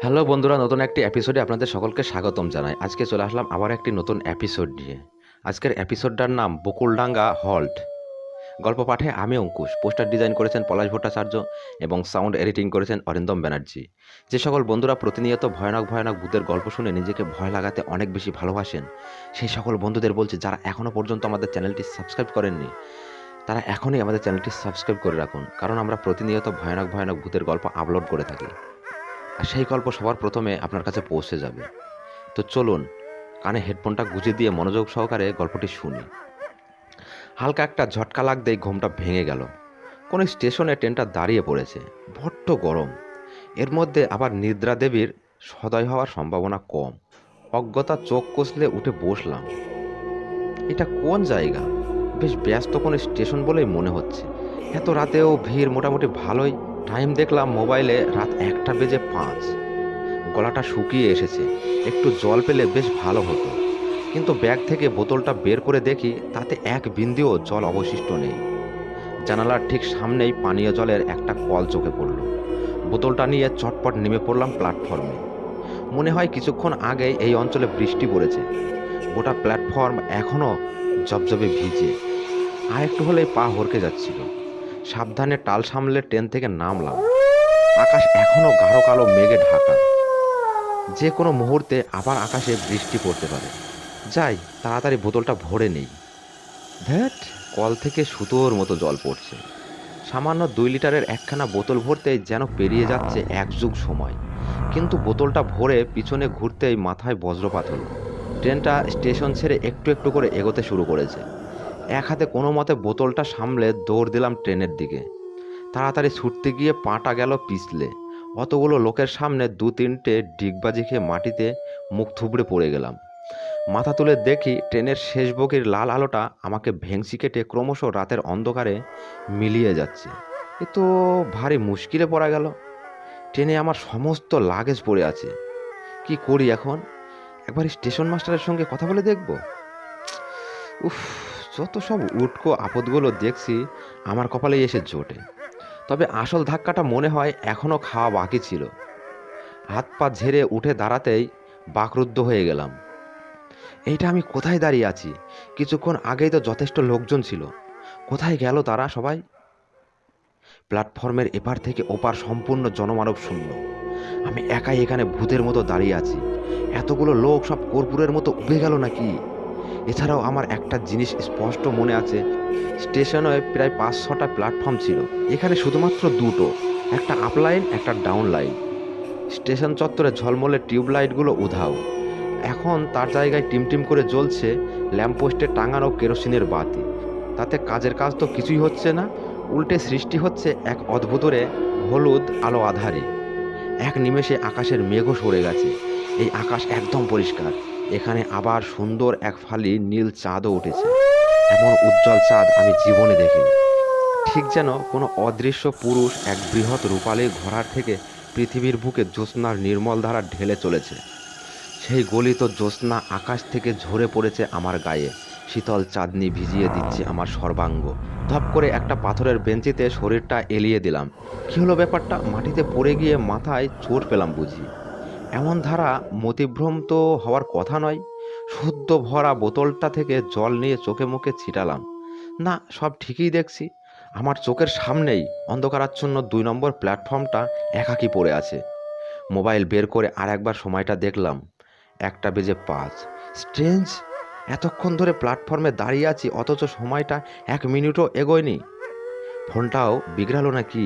Hello বন্ধুরা, নতুন একটি এপিসোডে আপনাদের সকলকে স্বাগতম জানাই। আজকে চলে আসলাম আবার একটি নতুন এপিসোড নিয়ে। আজকের এপিসোডটার নাম বকুলডাঙ্গা হল্ট। গল্প পাঠে আমি অঙ্কুশ, পোস্টার ডিজাইন করেছেন পলাশ ভট্টাচার্য এবং সাউন্ড এডিটিং করেছেন অরিন্দম ব্যানার্জি। যে সকল বন্ধুরা প্রতিনিয়ত ভয়ানক ভয়ানক ভূতের গল্প শুনে নিজেকে ভয় লাগাতে অনেক বেশি ভালোবাসেন, সেই সকল বন্ধুদের বলছি যারা এখনও পর্যন্ত আমাদের চ্যানেলটি সাবস্ক্রাইব করেননি, তারা এখনই আমাদের চ্যানেলটি সাবস্ক্রাইব করে রাখুন, কারণ আমরা প্রতিনিয়ত ভয়ানক ভয়ানক ভূতের গল্প আপলোড করে থাকি। আর সেই গল্প সবার প্রথমে আপনার কাছে পৌঁছে যাবে। তো চলুন কানে হেডফোনটা গুঁজে দিয়ে মনোযোগ সহকারে গল্পটি শুনি। হালকা একটা ঝটকা লাগতেই ঘুমটা ভেঙে গেল। কোনো স্টেশনে ট্রেনটা দাঁড়িয়ে পড়েছে, বড্ড গরম। এর মধ্যে আবার নিদ্রা দেবীর সদয় হওয়ার সম্ভাবনা কম। অজ্ঞতা চোখ কষলে উঠে বসলাম। এটা কোন জায়গা? বেশ ব্যস্ত কোনো স্টেশন বলেই মনে হচ্ছে। এত রাতেও ভিড় মোটামুটি ভালোই। টাইম দেখলাম মোবাইলে, রাত 1:05। গলাটা শুকিয়ে এসেছে, একটু জল পেলে বেশ ভালো হতো। কিন্তু ব্যাগ থেকে বোতলটা বের করে দেখি তাতে এক বিন্দুও জল অবশিষ্ট নেই। জানালার ঠিক সামনেই পানীয় জলের একটা কল চোখে পড়ল। বোতলটা নিয়ে চটপট নেমে পড়লাম প্ল্যাটফর্মে। মনে হয় কিছুক্ষণ আগেই এই অঞ্চলে বৃষ্টি পড়েছে। গোটা প্ল্যাটফর্ম এখনও জবজবে ভিজে। আর একটু হলেই পা হড়কে যাচ্ছিল। সাবধানে টাল সামলে ট্রেন থেকে নামলাম। আকাশ এখনও গাঢ় কালো মেঘে ঢাকা। যে কোনো মুহূর্তে আবার আকাশে বৃষ্টি পড়তে পারে। যাই, তাড়াতাড়ি বোতলটা ভরে নেই। ধ্যাট, কল থেকে সুতোর মতো জল পড়ছে। সামান্য 2 লিটারের একখানা বোতল ভরতেই যেন পেরিয়ে যাচ্ছে 1 যুগ সময়। কিন্তু বোতলটা ভরে পিছনে ঘুরতেই মাথায় বজ্রপাত হলো। ট্রেনটা স্টেশন ছেড়ে একটু একটু করে এগোতে শুরু করেছে। এক হাতে কোনো মতে বোতলটা সামলে দৌড় দিলাম ট্রেনের দিকে। তাড়াতাড়ি ছুটতে গিয়ে পাটা গেল পিছলে। অতগুলো লোকের সামনে 2-3টে ডিগবাজি খেয়ে মাটিতে মুখ থুবড়ে পড়ে গেলাম। মাথা তুলে দেখি ট্রেনের শেষ বগির লাল আলোটা আমাকে ভেংচি কেটে ক্রমশ রাতের অন্ধকারে মিলিয়ে যাচ্ছে। এ তো ভারী মুশকিলে পড়া গেল। ট্রেনে আমার সমস্ত লাগেজ পড়ে আছে। কি করি এখন? একবার স্টেশন মাস্টারের সঙ্গে কথা বলে দেখব। উফ, যত সব উটকো আপদগুলো দেখছি আমার কপালেই এসে জোটে। তবে আসল ধাক্কাটা মনে হয় এখনও খাওয়া বাকি ছিল। হাত পা ঝেড়ে উঠে দাঁড়াতেই বাকরুদ্ধ হয়ে গেলাম। এইটা আমি কোথায় দাঁড়িয়ে আছি? কিছুক্ষণ আগেই তো যথেষ্ট লোকজন ছিল। কোথায় গেল তারা সবাই? প্ল্যাটফর্মের এপার থেকে ওপার সম্পূর্ণ জনমানব শূন্য। আমি একাই এখানে ভূতের মতো দাঁড়িয়ে আছি। এতগুলো লোক সব কর্পূরের মতো উবে গেল নাকি? এছাড়াও আমার একটা জিনিস স্পষ্ট মনে আছে, স্টেশনে প্রায় 5-6টা প্ল্যাটফর্ম ছিল। এখানে শুধুমাত্র দুটো, একটা আপ লাইন, একটা ডাউন লাইন। স্টেশন চত্বরে ঝলমলে টিউবলাইটগুলো উধাও। এখন তার জায়গায় টিমটিম করে জ্বলছে ল্যাম্পপোস্টে টাঙানো কেরোসিনের বাতি। তাতে কাজের কাজ তো কিছুই হচ্ছে না, উল্টে সৃষ্টি হচ্ছে এক অদ্ভুতরে হলুদ আলো আঁধারি। এক নিমেষে আকাশের মেঘও সরে গেছে। এই আকাশ একদম পরিষ্কার। এখানে আবার সুন্দর এক ফালি নীল চাঁদও উঠেছে। এমন উজ্জ্বল চাঁদ আমি জীবনে দেখিনি। ঠিক যেন কোনো অদৃশ্য পুরুষ এক বৃহৎ রূপালী ঘোড়ার থেকে পৃথিবীর বুকে জ্যোৎস্নার নির্মল ধারা ঢেলে চলেছে। সেই গলিত জ্যোৎস্না আকাশ থেকে ঝরে পড়েছে আমার গায়ে। শীতল চাঁদনি ভিজিয়ে দিচ্ছে আমার সর্বাঙ্গ। ধপ করে একটা পাথরের বেঞ্চিতে শরীরটা এলিয়ে দিলাম। কী হলো ব্যাপারটা? মাটিতে পড়ে গিয়ে মাথায় চোট পেলাম বুঝি। এমন ধারা মতিভ্রম তো হওয়ার কথা নয়। শুদ্ধ ভরা বোতলটা থেকে জল নিয়ে চোখে মুখে ছিটালাম। না, সব ঠিকই দেখছি। আমার চোখের সামনেই অন্ধকারাচ্ছন্ন 2 নম্বর প্ল্যাটফর্মটা একাকী পড়ে আছে। মোবাইল বের করে আর একবার সময়টা দেখলাম, 1:05। স্ট্রেঞ্জ, এতক্ষণ ধরে প্ল্যাটফর্মে দাঁড়িয়ে আছি অথচ সময়টা 1 মিনিটও এগোয়নি। ফোনটাও বিগড়ালো নাকি?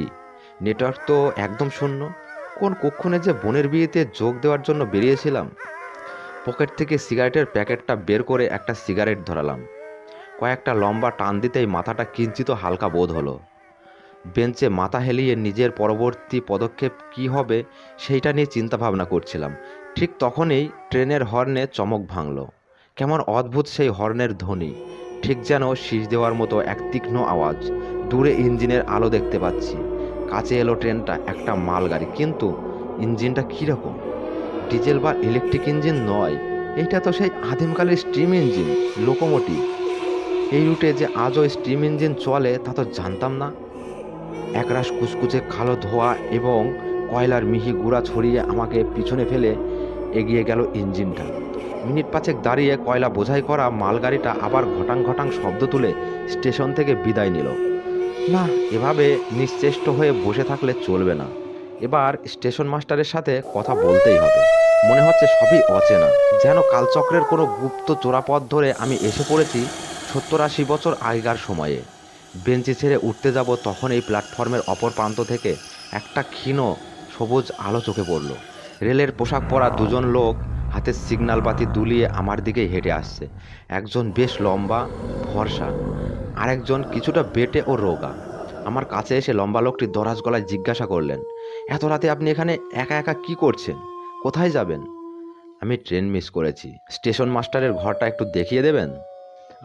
নেটওয়ার্ক তো একদম শূন্য। কোন কুক্ষণে যে বোনের বিয়েতে যোগ দেওয়ার জন্য বেরিয়েছিলাম। পকেট থেকে সিগারেটের প্যাকেটটা বের করে একটা সিগারেট ধরালাম। কয়েকটা লম্বা টান দিতেই মাথাটা কিঞ্চিত হালকা বোধ হলো। বেঞ্চে মাথা হেলিয়ে নিজের পরবর্তী পদক্ষেপ কী হবে সেইটা নিয়ে চিন্তাভাবনা করছিলাম। ঠিক তখনই ট্রেনের হর্নে চমক ভাঙল। কেমন অদ্ভুত সেই হর্নের ধ্বনি, ঠিক যেন শীষ দেওয়ার মতো এক তীক্ষ্ণ আওয়াজ। দূরে ইঞ্জিনের আলো দেখতে পাচ্ছি। কাছে এলো ট্রেনটা, একটা মালগাড়ি, কিন্তু ইঞ্জিনটা কীরকম? ডিজেল বা ইলেকট্রিক ইঞ্জিন নয়, এইটা তো সেই আদিমকালের স্টিম ইঞ্জিন, লোকোমোটিভ। এই রুটে যে আজও স্টিম ইঞ্জিন চলে তা তো জানতাম না। একরাশ কুচকুচে কালো ধোঁয়া এবং কয়লার মিহি গুঁড়া ছড়িয়ে আমাকে পিছনে ফেলে এগিয়ে গেল ইঞ্জিনটা। মিনিট পাঁচেক দাঁড়িয়ে কয়লা বোঝাই করা মালগাড়িটা আবার ঘটাং ঘটাং শব্দ তুলে স্টেশন থেকে বিদায় নিল। না, এভাবে নিশ্চেষ্ট হয়ে বসে থাকলে চলবে না। এবার স্টেশন মাস্টারের সাথে কথা বলতেই হবে। মনে হচ্ছে সবই অচেনা, যেন কালচক্রের কোনো গুপ্ত চোরাপথ ধরে আমি এসে পড়েছি 70-80 বছর আগেকার সময়ে। বেঞ্চি ছেড়ে উঠতে যাব, তখন এই প্ল্যাটফর্মের অপর প্রান্ত থেকে একটা ক্ষীণ সবুজ আলো চোখে পড়ল। রেলের পোশাক পরা দুজন লোক হাতে সিগন্যাল বাতি দুলিয়ে আমার দিকে হেঁটে আসছে। একজন বেশ লম্বা ফর্সা, আরেকজন কিছুটা বেঁটে ও রোগা। আমার কাছে এসে লম্বা লোকটি দরাজ গলায় জিজ্ঞাসা করলেন, এত রাতে আপনি এখানে একা একা কি করছেন? কোথায় যাবেন? আমি ট্রেন মিস করেছি, স্টেশন মাস্টারের ঘরটা একটু দেখিয়ে দেবেন?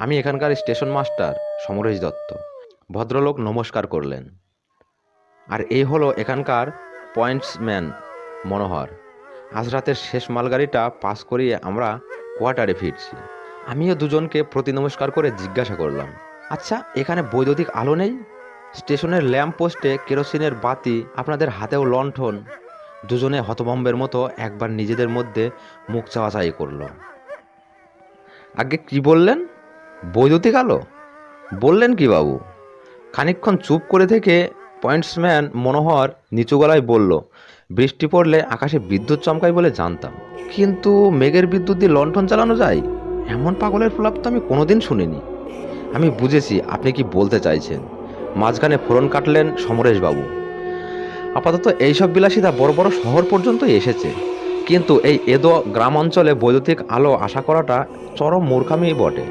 আমি এখানকার স্টেশন মাস্টার সমরেশ দত্ত। ভদ্রলোক নমস্কার করলেন। আর এই হলো এখানকার পয়েন্টসম্যান মনোহর। আজ রাতের শেষ মালগাড়িটা পাস করিয়ে আমরা কোয়ার্টারে ফিরছি। আমিও দুজনকে প্রতি নমস্কার করে জিজ্ঞাসা করলাম, আচ্ছা, এখানে বৈদ্যুতিক আলো নেই? স্টেশনের ল্যাম্প পোস্টে কেরোসিনের বাতি, আপনাদের হাতেও লণ্ঠন। দুজনে হতভম্বের মতো একবার নিজেদের মধ্যে মুখ চাওয়াচাই করল। আগে কি বললেন? বৈদ্যুতিক আলো বললেন কি বাবু? খানিকক্ষণ চুপ করে থেকে পয়েন্টসম্যান মনোহর নিচু গলায় বলল, বৃষ্টি পড়লে আকাশে বিদ্যুৎ চমকায় বলে জানতাম, কিন্তু মেঘের বিদ্যুৎ দিয়ে লণ্ঠন চালানো যায় এমন পাগলের প্রলাপ তো আমি কোনোদিন শুনিনি। আমি বুঝেছি আপনি কি বলতে চাইছেন। মাঝখানে ফোড়ন কাটলেন সমরেশবাবু। আপাতত এইসব বিলাসিতা বড় বড় শহর পর্যন্ত এসেছে, কিন্তু এই এদো গ্রাম অঞ্চলে বৈদ্যুতিক আলো আশা করাটা চরম মূর্খামি বটে।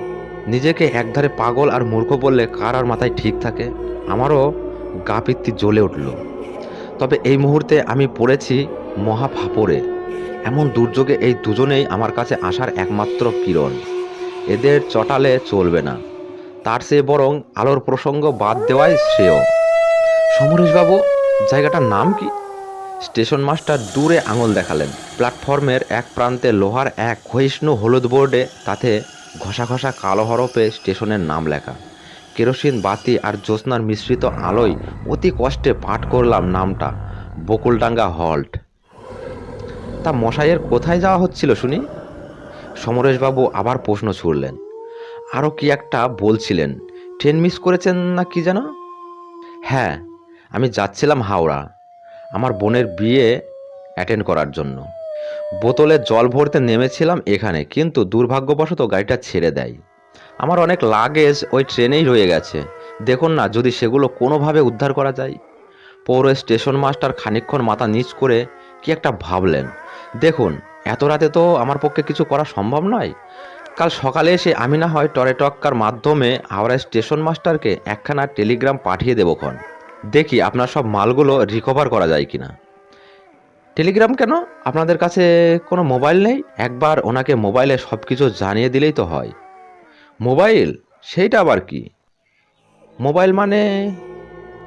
নিজেকে একধারে পাগল আর মূর্খ বললে কার আর মাথায় ঠিক থাকে? আমারও গা পিত্তি জ্বলে উঠল। তবে এই মুহূর্তে আমি পড়েছি মহা ফাপড়ে। এমন দুর্যোগে এই দুজনেই আমার কাছে আসার একমাত্র কিরণ। এদের চটালে চলবে না, তার চেয়ে বরং আলোর প্রসঙ্গ বাদ দেওয়াই শ্রেয়। সমরেশবাবু, জায়গাটার নাম কি? স্টেশন মাস্টার দূরে আঙুল দেখালেন। প্ল্যাটফর্মের এক প্রান্তে লোহার এক ক্ষয়িষ্ণু হলুদ বোর্ডে, তাতে ঘষা ঘষা কালো হরফে স্টেশনের নাম লেখা। কেরোসিন বাতি আর জ্যোৎস্নার মিশ্রিত আলোয় অতি কষ্টে পাঠ করলাম নামটা, বকুলডাঙ্গা হল্ট। তা মশাইয়ের কোথায় যাওয়া হচ্ছিল শুনি? সমরেশবাবু আবার প্রশ্ন ছুড়লেন। আরও কি একটা বলছিলেন, ট্রেন মিস করেছেন না কি যেন? হ্যাঁ, আমি যাচ্ছিলাম হাওড়া, আমার বোনের বিয়ে অ্যাটেন্ড করার জন্য। বোতলে জল ভরতে নেমেছিলাম এখানে, কিন্তু দুর্ভাগ্যবশত গাড়িটা ছেড়ে দেয়। আমার অনেক লাগেজ ওই ট্রেনেই রয়ে গেছে। দেখুন না যদি সেগুলো কোনোভাবে উদ্ধার করা যায়। পৌর স্টেশন মাস্টার খানিকক্ষণ মাথা নিচ করে কি একটা ভাবলেন। দেখুন, এত রাতে তো আমার পক্ষে কিছু করা সম্ভব নয়। কাল সকালে এসে আমি না হয় টরেটক্কার মাধ্যমে হাওড়া স্টেশন মাস্টারকে একখানা টেলিগ্রাম পাঠিয়ে দেবক্ষণ। দেখি আপনার সব মালগুলো রিকভার করা যায় কিনা। টেলিগ্রাম কেন? আপনাদের কাছে কোনো মোবাইল নেই? একবার ওনাকে মোবাইলে সব কিছু জানিয়ে দিলেই তো হয়। মোবাইল? সেইটা আবার কি? মোবাইল মানে?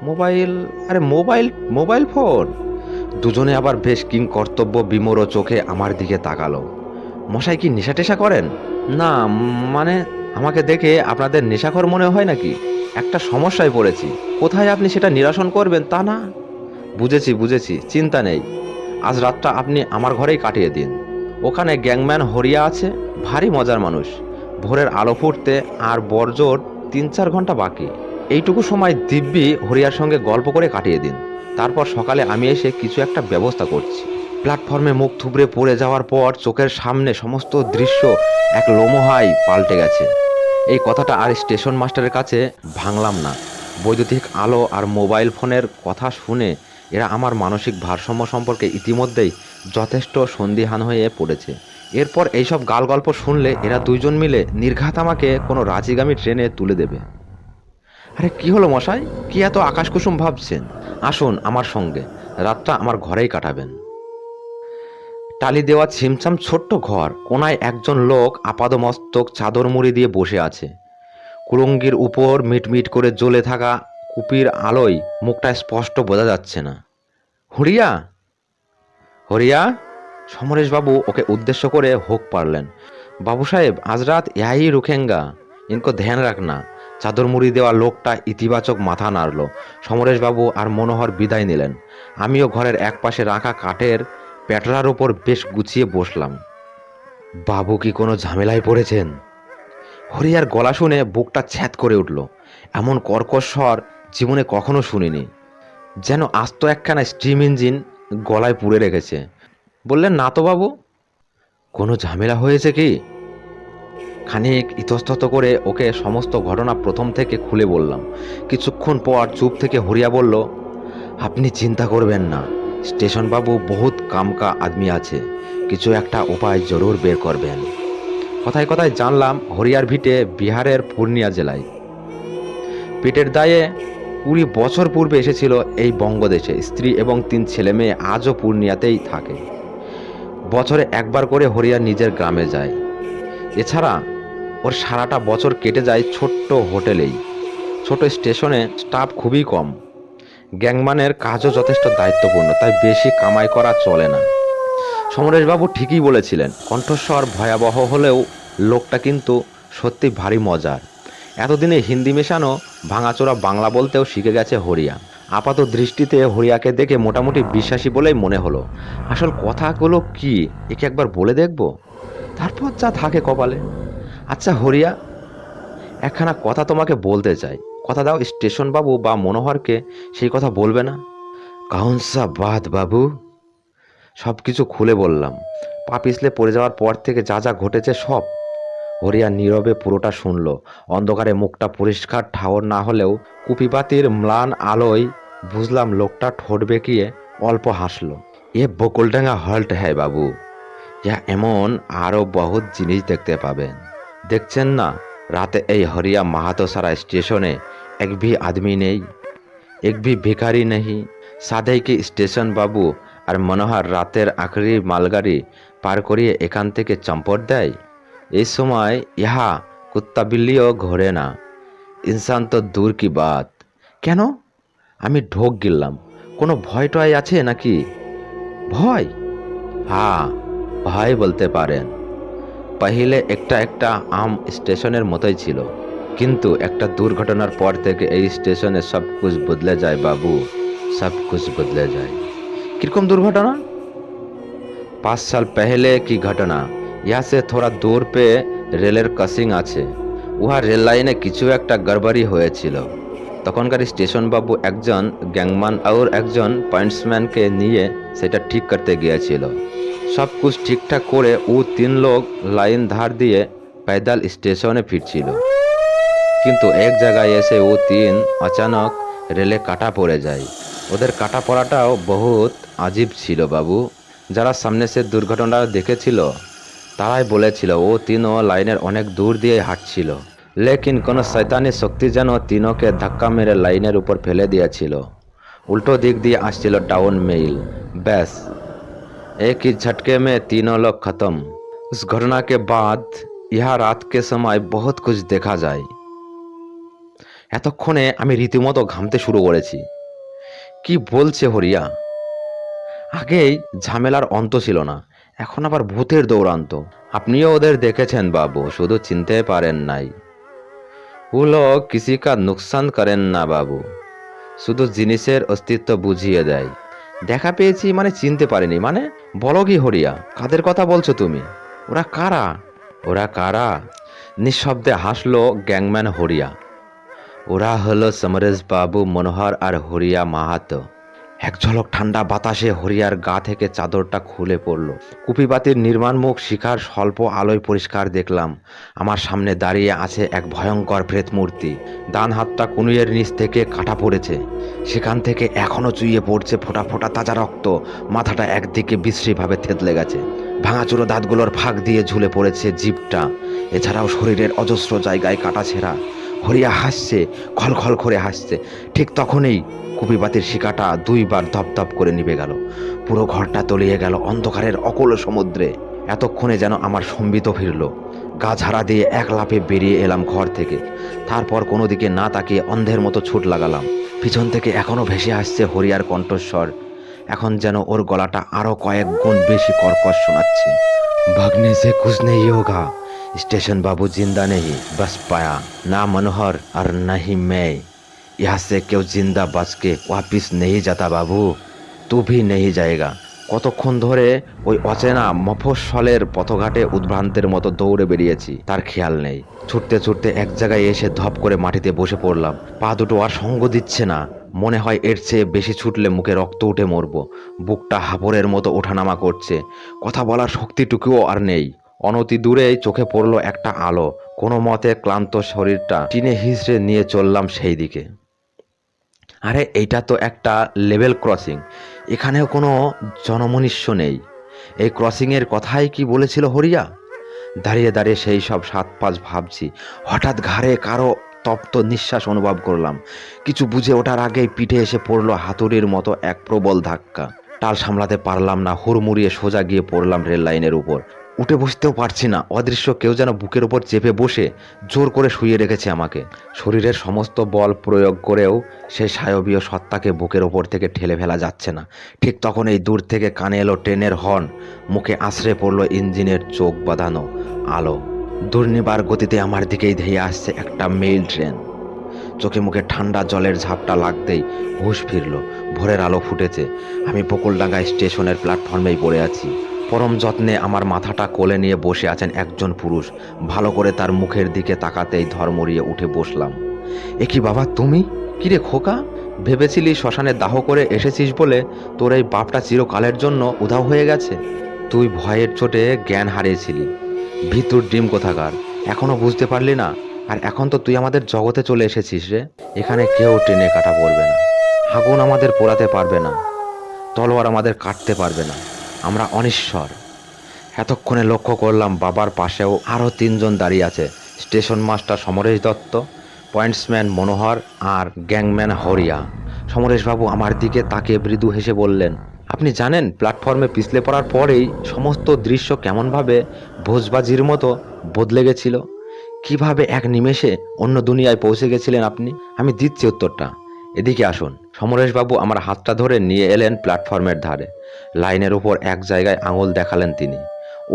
মোবাইল? আরে মোবাইল, মোবাইল ফোন। দুজনে আবার বেশ কিংকর্তব্য বিমূঢ় চোখে আমার দিকে তাকালো। মশাই কি নেশা টেশা করেন? না, মানে আমাকে দেখে আপনাদের নেশাখোর মনে হয় নাকি? একটা সমস্যায় পড়েছি, কোথায় আপনি সেটা নিরসন করবেন তা না। বুঝেছি বুঝেছি, চিন্তা নেই। আজ রাতটা আপনি আমার ঘরেই কাটিয়ে দিন। ওখানে গ্যাংম্যান হরিয়া আছে, ভারী মজার মানুষ। ভোরের আলো ফুটতে আর বড়জোর 3-4 ঘন্টা বাকি। এইটুকু সময় দিব্যি হরিয়ার সঙ্গে গল্প করে কাটিয়ে দিন। তারপর সকালে আমি এসে কিছু একটা ব্যবস্থা করছি। প্ল্যাটফর্মে মুখ থুবড়ে পড়ে যাওয়ার পর চোখের সামনে সমস্ত দৃশ্য এক লোমহাই পাল্টে গেছে। এই কথাটা আর স্টেশন মাস্টারের কাছে ভাঙলাম না। বৈদ্যুতিক আলো আর মোবাইল ফোনের কথা শুনে এরা আমার মানসিক ভারসাম্য সম্পর্কে ইতিমধ্যেই যথেষ্ট সন্দিহান হয়ে পড়েছে। এরপর এইসব গাল গল্প শুনলে এরা দুইজন মিলে নির্ঘাত আমাকে কোনো রাজিগামী ট্রেনে তুলে দেবে। আরে কি হলো মশাই, কি এত আকাশকুসুম ভাবছেন? আসুন আমার সঙ্গে, রাতটা আমার ঘরেই কাটাবেন। টালি দেওয়া ছিমছাম ছোট্ট ঘর, কোনায় একজন লোক আপাদমস্তক চাদর মুড়ি দিয়ে বসে আছে। কুলুঙ্গির উপর মিটমিট করে জ্বলে থাকা কুপির আলোয় মুখটা স্পষ্ট বোঝা যাচ্ছে না। হরিয়া, হরিয়া! সমরেশবাবু ওকে উদ্দেশ্য করে হোক পারলেন। বাবু সাহেব, আজ রাত ইয়াহি রুখেঙ্গা, ইनको ধ্যান রাখনা। চাদর মুড়ি দেওয়া লোকটা ইতিবাচক মাথা নাড়ল। সমরেশবাবু আর মনোহর বিদায় নিলেন। আমিও ঘরের একপাশে রাখা কাঠের প্যাটরার ওপর বেশ গুছিয়ে বসলাম। বাবু কি কোনো ঝামেলায় পড়েছেন? হরিয়ার গলা শুনে বুকটা ছ্যাঁত করে উঠল। এমন কর্কশ স্বর জীবনে কখনো শুনিনি। যেন আস্ত একখানা স্টিম ইঞ্জিন গলায় পুড়ে রেখেছে। বললেন, না তো বাবু। কোনো ঝামেলা হয়েছে কি? খানিক ইতস্তত করে ওকে সমস্ত ঘটনা প্রথম থেকে খুলে বললাম। কিছুক্ষণ পর চুপ থেকে হরিয়া বলল, আপনি চিন্তা করবেন না, স্টেশন বাবু বহুত কামকা আদমি আছে, কিছু একটা উপায় জরুর বের করবেন। কথায় কথায় জানলাম হরিয়ার ভিটে বিহারের পূর্ণিয়া জেলায়। পেটের দায়ে 20 বছর পূর্বে এসেছিল এই বঙ্গদেশে। স্ত্রী এবং 3 ছেলে মেয়ে আজও পূর্ণিয়াতেই থাকে। বছরে একবার করে হরিয়া নিজের গ্রামে যায়। এছাড়া ওর সারাটা বছর কেটে যায় ছোট্ট হোটেলেই। ছোট স্টেশনে স্টাফ খুবই কম। গ্যাংম্যানের কাজও যথেষ্ট দায়িত্বপূর্ণ, তাই বেশি কামাই করা চলে না। সমরেশবাবু ঠিকই বলেছিলেন। কণ্ঠস্বর ভয়াবহ হলেও লোকটা কিন্তু সত্যি ভারী মজার। এতদিনে হিন্দি মেশানো ভাঙাচোরা বাংলা বলতেও শিখে গেছে হরিয়া। আপাত দৃষ্টিতে হরিয়াকে দেখে মোটামুটি বিশ্বাসী বলেই মনে হলো। আসল কথাগুলো কি একে একবার বলে দেখব, তারপর যা থাকে কপালে। আচ্ছা হরিয়া, একখানা কথা তোমাকে বলতে চাই। কথা দাও স্টেশন বাবু বা মনোহরকে সেই কথা বলবে না? কাউন সা বাত বাবু? সব কিছু খুলে বললাম। পা পিছলে পড়ে যাওয়ার পর থেকে যা যা ঘটেছে সব। হরিয়া নীরবে পুরোটা শুনল। অন্ধকারে মুখটা পরিষ্কার ঠাওর না হলেও কুপিবাতির ম্লান আলোয় বুঝলাম লোকটা ঠোঁট বেঁকিয়ে অল্প হাসল। এ বকুলডাঙ্গা হল্ট হ্যায় বাবু, ইয়া এমন আরও বহুত জিনিস দেখতে পাবেন। দেখছেন না, রাতে এই হরিয়া মাহাতো সারা স্টেশনে এক ভি আদমি নেই, এক ভি ভিখারি নেই। সাদেই কি স্টেশন বাবু আর মনোহর রাতের আখরি মালগাড়ি পার করিয়ে এখান থেকে চম্পট দেয়। এই সময় ইহা কুত্তা বিল্লিও ঘোরে না, ইনসান তো দূর কি বাত। কেন? আমি ঢোক গিললাম। কোনো ভয় টয় আছে নাকি? ভয়? হ্যাঁ, ভয় বলতে পারেন। পहिले একটা একটা আম স্টেশনের মতোই ছিল, কিন্তু একটা দুর্ঘটনার পর থেকে এই স্টেশনে সব कुछ বদলে যায় বাবু, सब कुछ बदले जाए। किरकम दुर्घटना? 5 साल पहले की घटना। यहाँ से थोड़ा दूर पे রেলের ক্রসিং আছে। উহা রেল লাইনে কিছু একটা গড়বড়ি হয়েছিল। তখনকার স্টেশন বাবু একজন গ্যাংম্যান আর একজন পয়েন্টসম্যানকে নিয়ে সেটা ঠিক করতে গিয়েছিল। সব কুছ ঠিকঠাক করে ও 3 লোক লাইন ধার দিয়ে पैदल স্টেশনে ফিরছিল। কিন্তু এক জায়গায় এসে ও 3 अचानक রেলে কাটা পড়ে যায়। ওদের কাটা পড়াটাও বহুত আজীব ছিল বাবু। যারা সামনে সে দুর্ঘটনা দেখেছিল তারাই বলেছিল ও 3ও লাইনের অনেক দূর দিয়ে হাঁটছিল, লেকিন কোনো শয়তানি শক্তি যেন 3ওকে ধাক্কা মেরে লাইনের উপর ফেলে দিয়েছিল। उल्टो दिख दिए আসছিল डाउन मेल। बस एक ही झटके में 3 लोग खत्म। उस घटना के बाद यहाँ रात के समय बहुत कुछ देखा যায়। এতক্ষণে আমি রীতিমতো ঘামতে শুরু করেছি। কি বলছে হরিয়া? আগেই ঝামেলার অন্ত ছিল না, এখন আবার ভূতের দৌড়ান্ত। আপনিও ওদের দেখেছেন বাবু, শুধু চিনতে পারেন নাই। ও লোক কিসি কা নুকসান করেন না বাবু, শুধু জিনিসের অস্তিত্ব বুঝিয়ে দেয়। দেখা পেয়েছি মানে চিনতে পারিনি মানে? বলো কি হরিয়া, কাদের কথা বলছো তুমি? ওরা কারা? ওরা কারা? নিঃশব্দে হাসলো গ্যাংম্যান হরিয়া। ওরা হলো সমরেশ বাবু, মনোহর আর হরিয়া মাহাতো। এক ঝলক ঠান্ডা বাতাসে হরিয়ার গা থেকে চাদরটা খুলে পড়ল। কুপিবাতির নির্মাণ মুখ শিখার স্বল্প আলোয় পরিষ্কার দেখলাম। আমার সামনে দাঁড়িয়ে আছে এক ভয়ঙ্কর প্রেত মূর্তি। ডান হাতটা কনুইয়ের নিচ থেকে কাটা পড়েছে, সেখান থেকে এখনো চুইয়ে পড়ছে ফোঁটা ফোঁটা তাজা রক্ত। মাথাটা একদিকে বিশ্রীভাবে থেতলে গেছে, ভাঙাচুরো দাঁতগুলোর ফাঁক দিয়ে ঝুলে পড়েছে জিভটা। এছাড়াও শরীরের অজস্র জায়গায় কাটা ছেঁড়া। হরিয়া হাসছে, খলখল করে হাসছে। ঠিক তখনই কুপিবাতির শিকাটা 2 বার ধপধপ করে নিভে গেল। পুরো ঘরটা তলিয়ে গেল অন্ধকারের অকল সমুদ্রে। এতক্ষণে যেন আমার সম্বিত ফিরল। গা ঝাড়া দিয়ে এক লাফে বেরিয়ে এলাম ঘর থেকে। তারপর কোনো দিকে না তাকিয়ে অন্ধের মতো ছুট লাগালাম। পিছন থেকে এখনো ভেসে আসছে হরিয়ার কণ্ঠস্বর। এখন যেন ওর গলাটা আরো কয়েক গুণ বেশি কর্কশ শোনাচ্ছে। ভাগনে সে কুছ নেই হোগা, स्टेशन बाबू जिंदा नहीं बच पाया, ना मनोहर और न ही मैं। यहाँ से क्यों जिंदा बच के वापिस नहीं जाता बाबू, तू भी नहीं जाएगा। কতক্ষণ ধরে ওই অচেনা মফস্বলের পথঘাটে উদ্ভ্রান্তের মতো দৌড়ে বেরিয়েছি তার খেয়াল নেই। ছুটতে ছুটতে এক জায়গায় এসে ধপ করে মাটিতে বসে পড়লাম। পা দুটো আর সঙ্গ দিচ্ছে না। মনে হয় এর চেয়ে বেশি ছুটলে মুখে রক্ত উঠে মরবো। বুকটা হাবরের মতো ওঠানামা করছে, কথা বলার শক্তিটুকুও আর নেই। অনতি দূরেই চোখে পড়লো একটা আলো। কোনো মতে ক্লান্ত শরীরটা টিনে হিঁচড়ে নিয়ে চললাম সেই দিকে। আরে এইটা তো একটা লেভেল ক্রসিং, এখানেও কোনো জনমনুষ্য নেই। এই ক্রসিংয়ের কথাই কি বলেছিল হরিয়া? দাঁড়িয়ে দাঁড়িয়ে সেই সব সাত পাঁচ ভাবছি। হঠাৎ ঘাড়ে কারো তপ্ত নিঃশ্বাস অনুভব করলাম। কিছু বুঝে ওঠার আগেই পিঠে এসে পড়লো হাতুড়ির মতো এক প্রবল ধাক্কা। টাল সামলাতে পারলাম না, হুড়মুড়িয়ে সোজা গিয়ে পড়লাম রেল লাইনের উপর। উঠে বসতেও পারছি না। অদৃশ্য কেউ যেন বুকের উপর চেপে বসে জোর করে শুইয়ে রেখেছে আমাকে। শরীরের সমস্ত বল প্রয়োগ করেও সেই সায়বীয় সত্তাকে বুকের ওপর থেকে ঠেলে ফেলা যাচ্ছে না। ঠিক তখন এই দূর থেকে কানে এলো ট্রেনের হর্ন। মুখে আছড়ে পড়লো ইঞ্জিনের চোখ বাঁধানো আলো। দুর্নিবার গতিতে আমার দিকেই ধেয়ে আসছে একটা মেইল ট্রেন। চোখে মুখে ঠান্ডা জলের ঝাপটা লাগতেই হুঁশ ফিরল। ভোরের আলো ফুটেছে। আমি বকুলডাঙ্গা স্টেশনের প্ল্যাটফর্মেই পড়ে আছি। পরম যত্নে আমার মাথাটা কোলে নিয়ে বসে আছেন একজন পুরুষ। ভালো করে তার মুখের দিকে তাকাতেই ধর্মরিয়ে উঠে বসলাম। এ কি বাবা তুমি? কিরে খোকা, ভেবেছিলি শ্মশানে দাহ করে এসেছিস বলে তোর এই বাপটা চিরকালের জন্য উধাও হয়ে গেছে? তুই ভয়ের চোটে জ্ঞান হারিয়েছিলি, ভিতর ডিম কোথাকার, এখনো বুঝতে পারলি না? আর এখন তো তুই আমাদের জগতে চলে এসেছিস রে। এখানে কেউ টেনে কাটা পড়বে না, আগুন আমাদের পোড়াতে পারবে না, তলোয়ার আমাদের কাটতে পারবে না, আমরা অনিশ্বর। এতক্ষণে লক্ষ্য করলাম বাবার পাশেও আরও তিনজন দাঁড়িয়ে আছে। Station master Samaresh Dutta, pointsman Manohar আর গ্যাংম্যান হরিয়া। সমরেশবাবু আমার দিকে তাকিয়ে মৃদু হেসে বললেন, আপনি জানেন প্ল্যাটফর্মে পিছলে পড়ার পরেই সমস্ত দৃশ্য কেমনভাবে ভোজবাজির মতো বদলে গেছিল? কিভাবে এক নিমেষে অন্য দুনিয়ায় পৌঁছে গেছিলেন আপনি? আমি দিচ্ছি উত্তরটা, এদিকে আসুন। সমরেশবাবু আমার হাতটা ধরে নিয়ে এলেন প্ল্যাটফর্মের ধারে। লাইনের উপর এক জায়গায় আঙুল দেখালেন তিনি।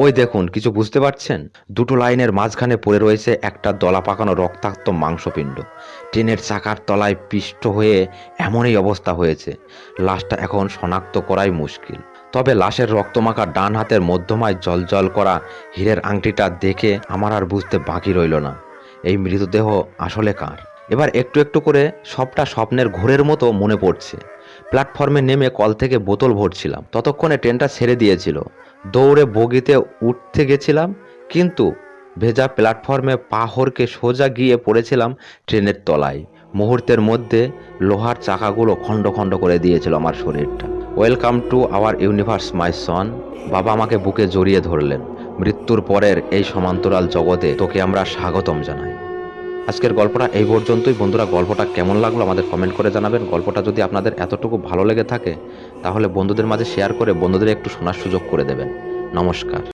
ওই দেখুন, কিছু বুঝতে পারছেন? দুটো লাইনের মাঝখানে পড়ে রয়েছে একটা দলা পাকানো রক্তাক্ত মাংসপিণ্ড। ট্রেনের চাকার তলায় পিষ্ট হয়ে এমনই অবস্থা হয়েছে, লাশটা এখন শনাক্ত করাই মুশকিল। তবে লাশের রক্তমাখা ডান হাতের মধ্যমায় জলজল করা হীরের আংটিটা দেখে আমার আর বুঝতে বাকি রইল না এই মৃতদেহ আসলে কার। এবার একটু একটু করে সবটা স্বপ্নের ঘোরের মতো মনে পড়ছে। প্ল্যাটফর্মে নেমে কল থেকে বোতল ভরছিলাম, ততক্ষণে ট্রেনটা ছেড়ে দিয়েছিল। দৌড়ে বগিতে উঠতে গেছিলাম, কিন্তু ভেজা প্ল্যাটফর্মে পা হড়কে সোজা গিয়ে পড়েছিলাম ট্রেনের তলায়। মুহূর্তের মধ্যে লোহার চাকাগুলো খণ্ড খণ্ড করে দিয়েছিল আমার শরীরটা। Welcome to our universe my son. বাবা আমাকে বুকে জড়িয়ে ধরলেন। মৃত্যুর পরের এই সমান্তরাল জগতে তোকে আমরা স্বাগতম জানাই। আজকের গল্পটা এই পর্যন্তই। বন্ধুরা, গল্পটা কেমন লাগলো আমাদের কমেন্ট করে জানাবেন। গল্পটা যদি আপনাদের এতটুকু ভালো লেগে থাকে তাহলে বন্ধুদের মাঝে শেয়ার করে বন্ধুদের একটু শোনার সুযোগ করে দেবেন। নমস্কার।